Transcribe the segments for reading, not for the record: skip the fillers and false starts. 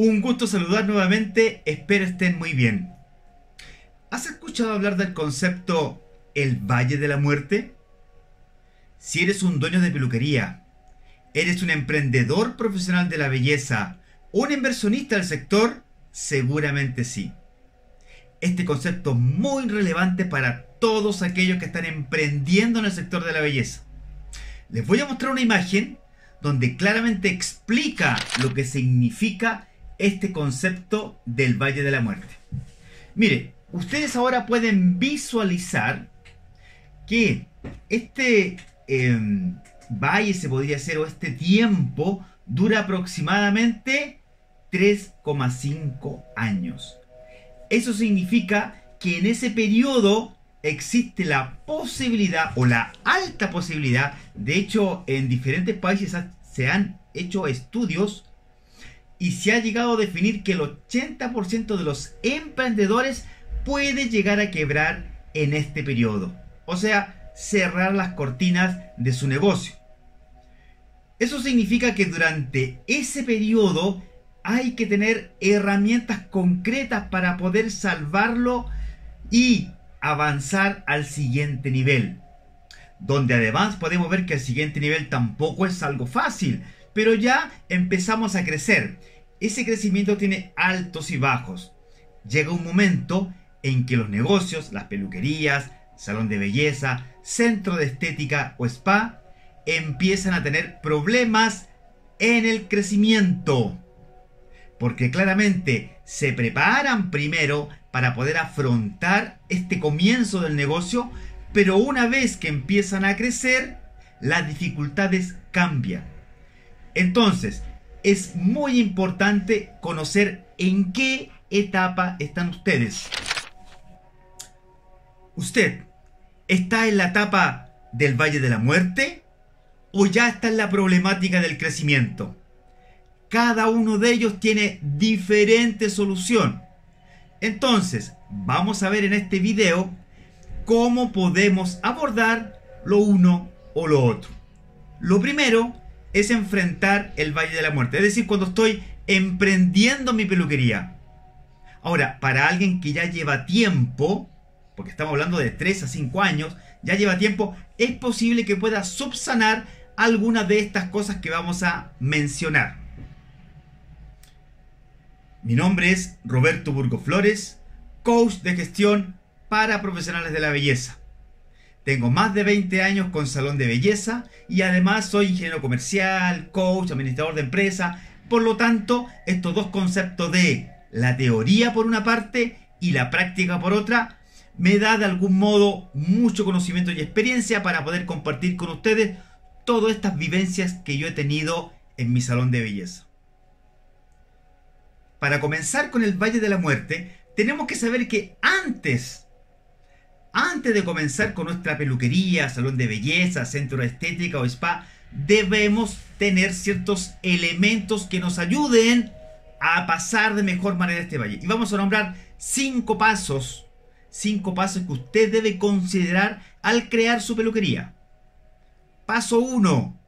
Un gusto saludar nuevamente, espero estén muy bien. ¿Has escuchado hablar del concepto el Valle de la Muerte? Si eres un dueño de peluquería, eres un emprendedor profesional de la belleza, un inversionista del sector, seguramente sí. Este concepto es muy relevante para todos aquellos que están emprendiendo en el sector de la belleza. Les voy a mostrar una imagen donde claramente explica lo que significa este concepto del Valle de la Muerte. Mire, ustedes ahora pueden visualizar que este valle, se podría decir, o este tiempo dura aproximadamente 3,5 años. Eso significa que en ese periodo existe la posibilidad o la alta posibilidad, de hecho en diferentes países se han hecho estudios y se ha llegado a definir que el 80% de los emprendedores puede llegar a quebrar en este periodo. O sea, cerrar las cortinas de su negocio. Eso significa que durante ese periodo hay que tener herramientas concretas para poder salvarlo y avanzar al siguiente nivel. Donde además podemos ver que el siguiente nivel tampoco es algo fácil, pero ya empezamos a crecer. Ese crecimiento tiene altos y bajos. Llega un momento en que los negocios, las peluquerías, salón de belleza, centro de estética o spa empiezan a tener problemas en el crecimiento. Porque claramente se preparan primero para poder afrontar este comienzo del negocio, pero una vez que empiezan a crecer, las dificultades cambian. Entonces, es muy importante conocer en qué etapa están ustedes. ¿Usted está en la etapa del Valle de la Muerte o ya está en la problemática del crecimiento? Cada uno de ellos tiene diferente solución. Entonces, vamos a ver en este video cómo podemos abordar lo uno o lo otro. Lo primero es enfrentar el Valle de la Muerte, es decir, cuando estoy emprendiendo mi peluquería. Ahora, para alguien que ya lleva tiempo, porque estamos hablando de 3 a 5 años, ya lleva tiempo, es posible que pueda subsanar algunas de estas cosas que vamos a mencionar. Mi nombre es Roberto Burgo Flores, coach de gestión para profesionales de la belleza. Tengo más de 20 años con salón de belleza y además soy ingeniero comercial, coach, administrador de empresa. Por lo tanto, estos dos conceptos de la teoría por una parte y la práctica por otra me da de algún modo mucho conocimiento y experiencia para poder compartir con ustedes todas estas vivencias que yo he tenido en mi salón de belleza. Para comenzar con el Valle de la Muerte, tenemos que saber que antes de comenzar con nuestra peluquería, salón de belleza, centro de estética o spa, debemos tener ciertos elementos que nos ayuden a pasar de mejor manera este valle. Y vamos a nombrar 5 pasos que usted debe considerar al crear su peluquería. Paso 1.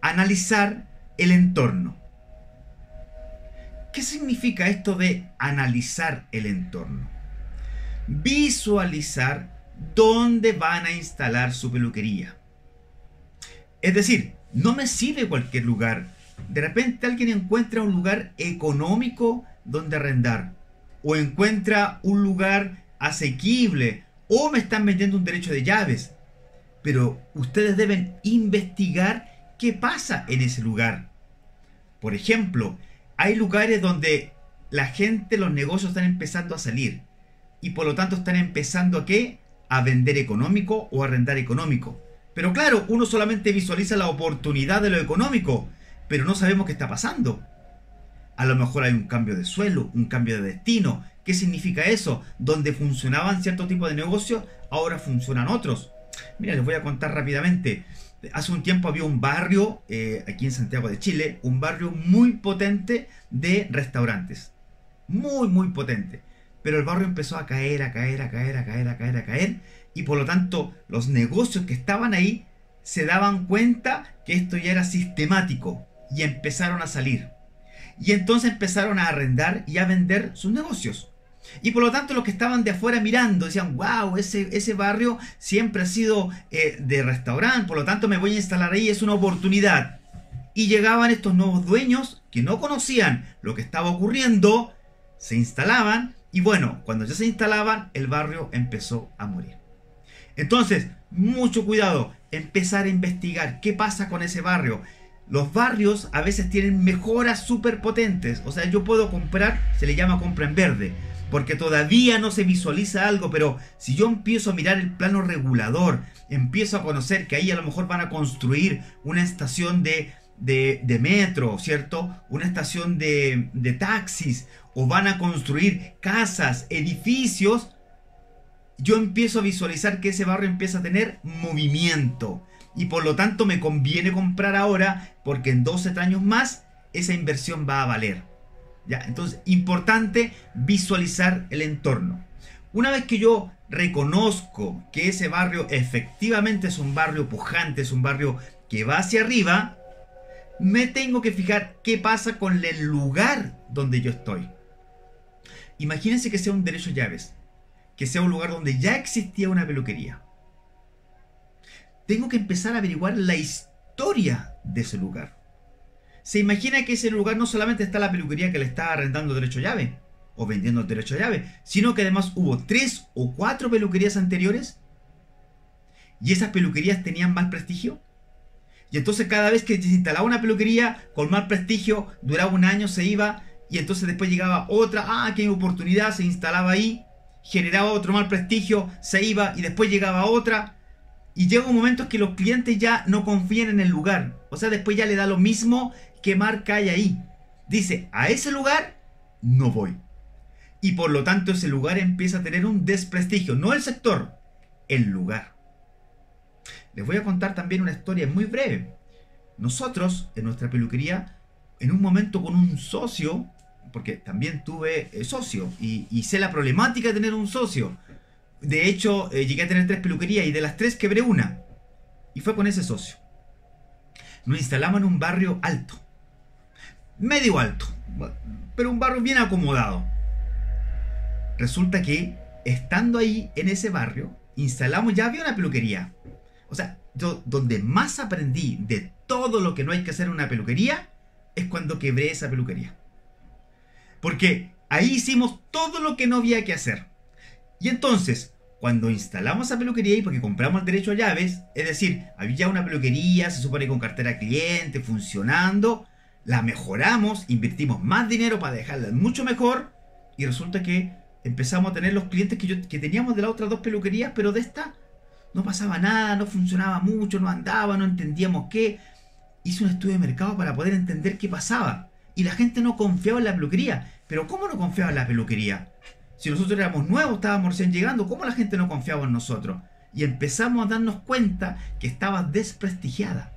Analizar el entorno. ¿Qué significa esto de analizar el entorno? Visualizar dónde van a instalar su peluquería. Es decir, no me sirve cualquier lugar. De repente alguien encuentra un lugar económico donde arrendar, o encuentra un lugar asequible, o me están vendiendo un derecho de llaves. Pero ustedes deben investigar qué pasa en ese lugar. Por ejemplo, hay lugares donde la gente, los negocios están empezando a salir y por lo tanto están empezando a vender económico o a arrendar económico. Pero claro, uno solamente visualiza la oportunidad de lo económico, pero no sabemos qué está pasando. A lo mejor hay un cambio de suelo, un cambio de destino. ¿Qué significa eso? Donde funcionaban cierto tipo de negocios, ahora funcionan otros. Mira, les voy a contar rápidamente. Hace un tiempo había un barrio aquí en Santiago de Chile, un barrio muy potente de restaurantes. Muy potente. Pero el barrio empezó a caer, y por lo tanto los negocios que estaban ahí se daban cuenta que esto ya era sistemático y empezaron a salir. Y entonces empezaron a arrendar y a vender sus negocios. Y por lo tanto los que estaban de afuera mirando decían, wow, ese barrio siempre ha sido de restaurante, por lo tanto me voy a instalar ahí, es una oportunidad. Y llegaban estos nuevos dueños que no conocían lo que estaba ocurriendo, se instalaban y bueno, cuando ya se instalaban el barrio empezó a morir. Entonces, mucho cuidado, empezar a investigar qué pasa con ese barrio. Los barrios a veces tienen mejoras súper potentes, o sea, yo puedo comprar, se le llama compra en verde, porque todavía no se visualiza algo, pero si yo empiezo a mirar el plano regulador, empiezo a conocer que ahí a lo mejor van a construir una estación de metro, ¿cierto? Una estación de taxis, o van a construir casas, edificios, yo empiezo a visualizar que ese barrio empieza a tener movimiento. Y por lo tanto me conviene comprar ahora, porque en 12 años más esa inversión va a valer. ¿Ya? Entonces, importante visualizar el entorno. Una vez que yo reconozco que ese barrio efectivamente es un barrio pujante, es un barrio que va hacia arriba, me tengo que fijar qué pasa con el lugar donde yo estoy. Imagínense que sea un derecho llaves, que sea un lugar donde ya existía una peluquería. Tengo que empezar a averiguar la historia de ese lugar. Se imagina que ese lugar no solamente está la peluquería que le está arrendando derecho llave o vendiendo derecho llave, sino que además hubo 3 o 4 peluquerías anteriores y esas peluquerías tenían mal prestigio. Y entonces cada vez que se instalaba una peluquería con mal prestigio, duraba un año, se iba, y entonces después llegaba otra, que hay oportunidad, se instalaba ahí, generaba otro mal prestigio, se iba y después llegaba otra. Y llega un momento en que los clientes ya no confían en el lugar. O sea, después ya le da lo mismo qué marca hay ahí. Dice, a ese lugar no voy. Y por lo tanto ese lugar empieza a tener un desprestigio. No el sector, el lugar. Les voy a contar también una historia muy breve. Nosotros, en nuestra peluquería, en un momento con un socio, porque también tuve socio y sé la problemática de tener un socio. De hecho, llegué a tener 3 peluquerías y de las 3 quebré una. Y fue con ese socio. Nos instalamos en un barrio alto. Medio alto. Pero un barrio bien acomodado. Resulta que, estando ahí en ese barrio, instalamos, ya había una peluquería. O sea, yo donde más aprendí de todo lo que no hay que hacer en una peluquería es cuando quebré esa peluquería. Porque ahí hicimos todo lo que no había que hacer. Y entonces, cuando instalamos esa peluquería ahí, porque compramos el derecho a llaves, es decir, había una peluquería, se supone con cartera cliente, funcionando, la mejoramos, invertimos más dinero para dejarla mucho mejor, y resulta que empezamos a tener los clientes que teníamos de las otras 2 peluquerías, pero de esta no pasaba nada, no funcionaba mucho, no andaba, no entendíamos qué. Hice un estudio de mercado para poder entender qué pasaba. Y la gente no confiaba en la peluquería. ¿Pero cómo no confiaba en la peluquería? Si nosotros éramos nuevos, estábamos recién llegando, ¿cómo la gente no confiaba en nosotros? Y empezamos a darnos cuenta que estaba desprestigiada.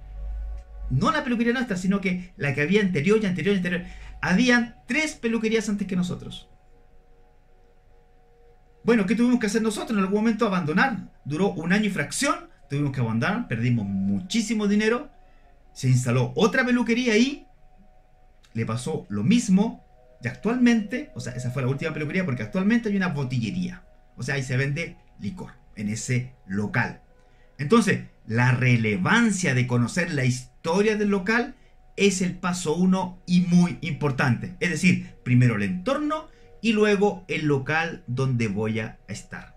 No la peluquería nuestra, sino que la que había anterior y anterior y anterior. Habían 3 peluquerías antes que nosotros. Bueno, ¿qué tuvimos que hacer nosotros? En algún momento abandonar. Duró un año y fracción. Tuvimos que abandonar, perdimos muchísimo dinero. Se instaló otra peluquería ahí. Le pasó lo mismo. Y actualmente, o sea, esa fue la última peluquería, porque actualmente hay una botillería. O sea, ahí se vende licor en ese local. Entonces, la relevancia de conocer la historia del local es el paso 1 y muy importante. Es decir, primero el entorno y luego el local donde voy a estar.